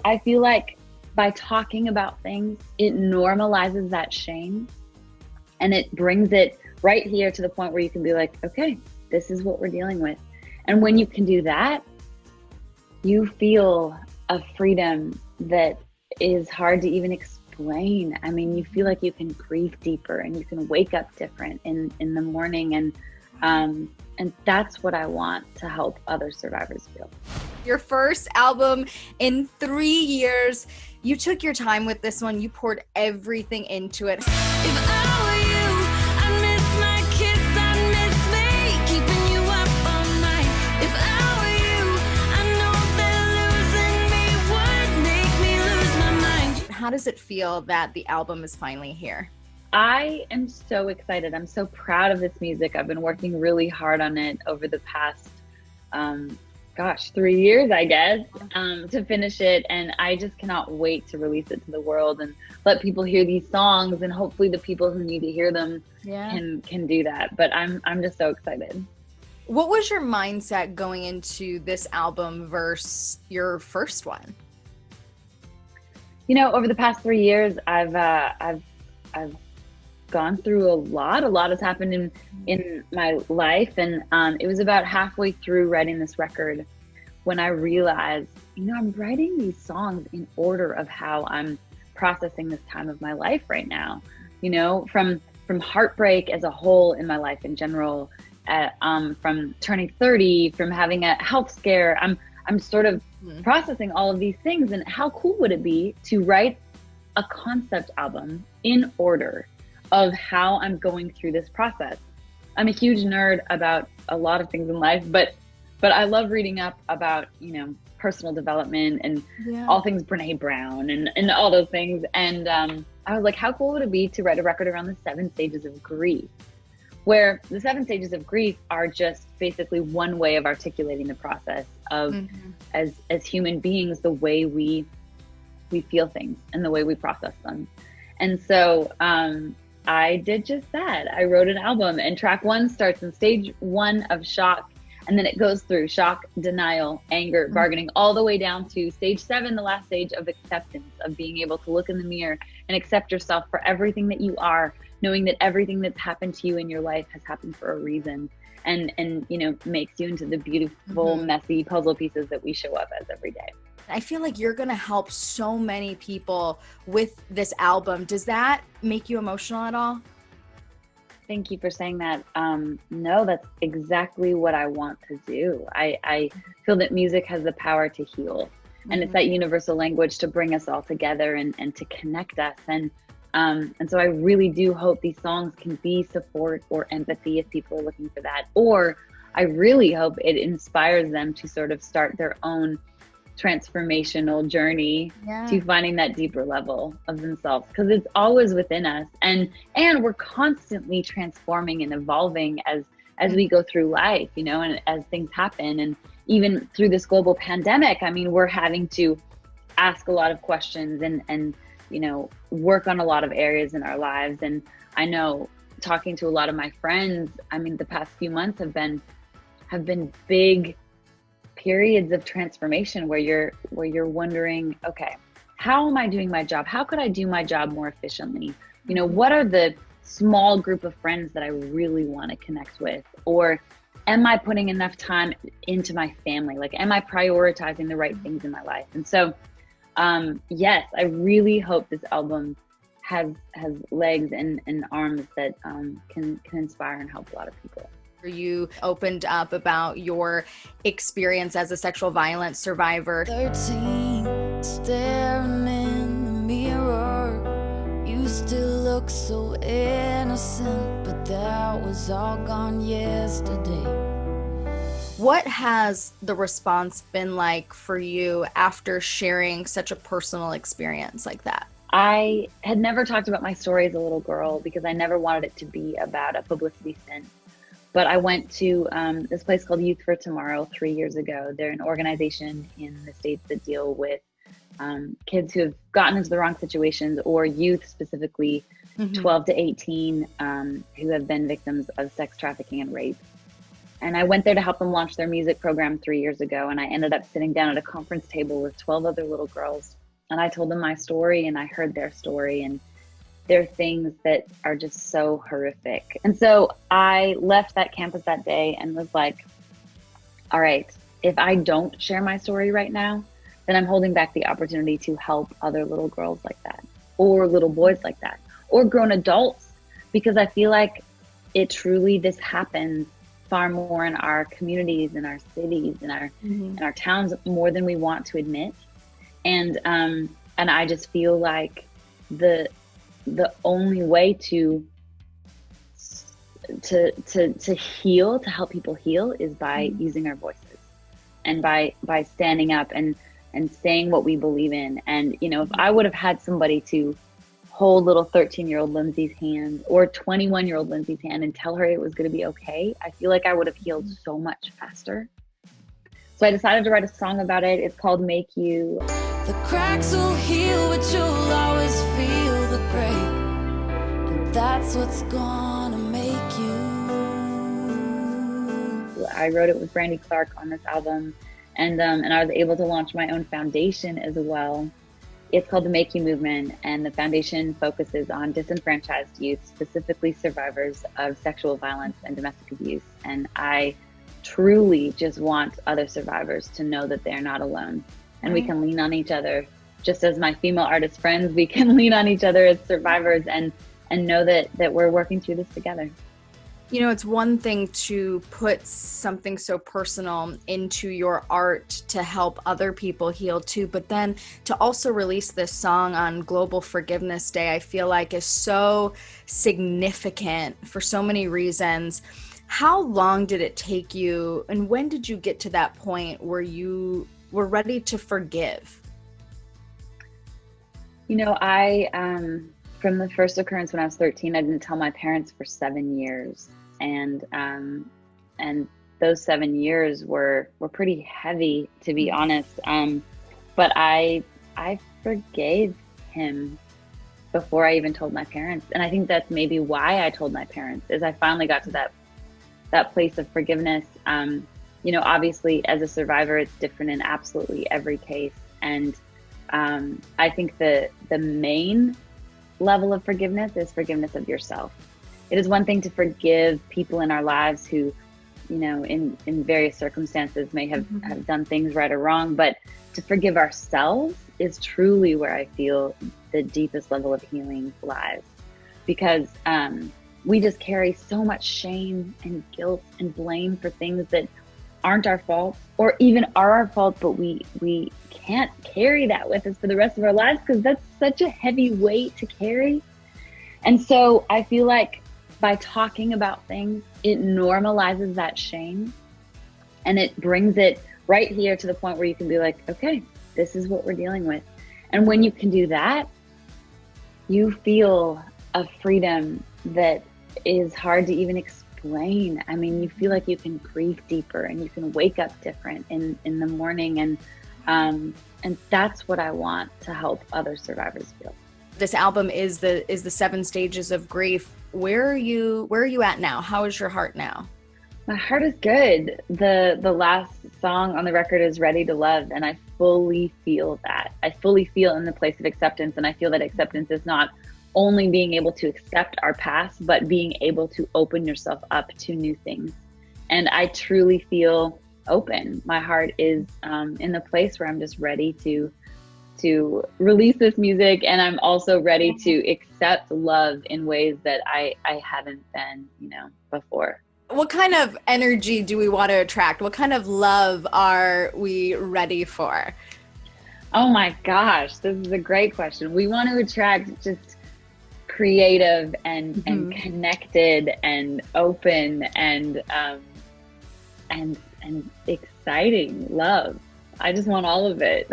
I feel like by talking about things, it normalizes that shame and it brings it right here to the point where you can be like, okay, this is what we're dealing with. And when you can do that, you feel a freedom that is hard to even explain. I mean, you feel like you can grieve deeper and you can wake up different in the morning. And that's what I want to help other survivors feel. Your first album in 3 years. You took your time with this one. You poured everything into it. If I were you, I'd miss my kiss, I'd miss me, keeping you up all night. If I were you, I know that losing me would make me lose my mind. How does it feel that the album is finally here? I am so excited. I'm so proud of this music. I've been working really hard on it over the past, 3 years, I guess, to finish it. And I just cannot wait to release it to the world and let people hear these songs. And hopefully the people who need to hear them can do that. But I'm just so excited. What was your mindset going into this album versus your first one? You know, over the past 3 years, I've gone through a lot has happened in my life. And it was about halfway through writing this record when I realized, you know, I'm writing these songs in order of how I'm processing this time of my life right now, you know, from heartbreak as a whole in my life in general, from turning 30, from having a health scare. I'm sort of processing all of these things. And how cool would it be to write a concept album in order of how I'm going through this process? I'm a huge nerd about a lot of things in life, but I love reading up about, you know, personal development and all things Brene Brown and all those things. And I was like, how cool would it be to write a record around the 7 stages of grief, where the 7 stages of grief are just basically one way of articulating the process of as human beings, the way we feel things and the way we process them. And so I did just that. I wrote an album, and track 1 starts in stage 1 of shock, and then it goes through shock, denial, anger, bargaining, all the way down to stage 7, the last stage of acceptance, of being able to look in the mirror and accept yourself for everything that you are, knowing that everything that's happened to you in your life has happened for a reason, and you know, makes you into the beautiful, messy puzzle pieces that we show up as every day. I feel like you're going to help so many people with this album. Does that make you emotional at all? Thank you for saying that. No, that's exactly what I want to do. I feel that music has the power to heal, and it's that universal language to bring us all together and to connect us. And so I really do hope these songs can be support or empathy if people are looking for that. Or I really hope it inspires them to sort of start their own transformational journey to finding that deeper level of themselves, because it's always within us, and we're constantly transforming and evolving as we go through life, you know, and as things happen. And even through this global pandemic, I mean, we're having to ask a lot of questions and you know, work on a lot of areas in our lives. And I know, talking to a lot of my friends, I mean, the past few months have been big periods of transformation where you're wondering, okay, how am I doing my job? How could I do my job more efficiently? You know, what are the small group of friends that I really want to connect with? Or am I putting enough time into my family? Like, am I prioritizing the right things in my life? And so, yes, I really hope this album has legs and arms that can inspire and help a lot of people. You opened up about your experience as a sexual violence survivor. 13, staring in the mirror. You still look so innocent, but that was all gone yesterday. What has the response been like for you after sharing such a personal experience like that? I had never talked about my story as a little girl because I never wanted it to be about a publicity stunt. But I went to this place called Youth for Tomorrow 3 years ago. They're an organization in the States that deal with kids who have gotten into the wrong situations, or youth specifically, 12 to 18, who have been victims of sex trafficking and rape. And I went there to help them launch their music program 3 years ago. And I ended up sitting down at a conference table with 12 other little girls. And I told them my story and I heard their story. And there are things that are just so horrific. And so I left that campus that day and was like, all right, if I don't share my story right now, then I'm holding back the opportunity to help other little girls like that, or little boys like that, or grown adults, because I feel like this happens far more in our communities, in our cities, in our towns, more than we want to admit. And I just feel like the only way to heal, to help people heal, is by using our voices and by standing up and saying what we believe in. And, you know, if I would have had somebody to hold little 13-year-old Lindsay's hand or 21-year-old Lindsay's hand and tell her it was going to be okay, I feel like I would have healed so much faster. So I decided to write a song about it. It's called Make You. The cracks will heal, but you'll always feel the break. And that's what's gonna make you. I wrote it with Brandy Clark on this album, and I was able to launch my own foundation as well. It's called the Make You Movement, and the foundation focuses on disenfranchised youth, specifically survivors of sexual violence and domestic abuse. And I truly just want other survivors to know that they're not alone, and we can lean on each other. Just as my female artist friends, we can lean on each other as survivors and know that we're working through this together. You know, it's one thing to put something so personal into your art to help other people heal too, but then to also release this song on Global Forgiveness Day, I feel like is so significant for so many reasons. How long did it take you, and when did you get to that point where you were ready to forgive? You know, I from the first occurrence when I was 13, I didn't tell my parents for 7 years. And those 7 years were pretty heavy, to be honest. But I forgave him before I even told my parents. And I think that's maybe why I told my parents, is I finally got to that place of forgiveness. You know, obviously as a survivor, it's different in absolutely every case. And I think the main level of forgiveness is forgiveness of yourself. It is one thing to forgive people in our lives who, you know, in various circumstances may have done things right or wrong, but to forgive ourselves is truly where I feel the deepest level of healing lies, because we just carry so much shame and guilt and blame for things that aren't our fault, or even are our fault, but we can't carry that with us for the rest of our lives, because that's such a heavy weight to carry. And so I feel like by talking about things, it normalizes that shame, and it brings it right here to the point where you can be like, okay, this is what we're dealing with. And when you can do that, you feel a freedom that is hard to even explain. I mean, you feel like you can breathe deeper and you can wake up different in the morning. And that's what I want to help other survivors feel. This album is the 7 stages of grief. Where are you at now? How is your heart now? My heart is good. The last song on the record is Ready to Love, and I fully feel that. I fully feel in the place of acceptance, and I feel that acceptance is not only being able to accept our past, but being able to open yourself up to new things. And I truly feel open. My heart is in the place where I'm just ready to release this music, and I'm also ready to accept love in ways that I haven't been, you know, before. What kind of energy do we want to attract? What kind of love are we ready for? Oh my gosh, this is a great question. We want to attract just creative and connected and open and exciting love. I just want all of it.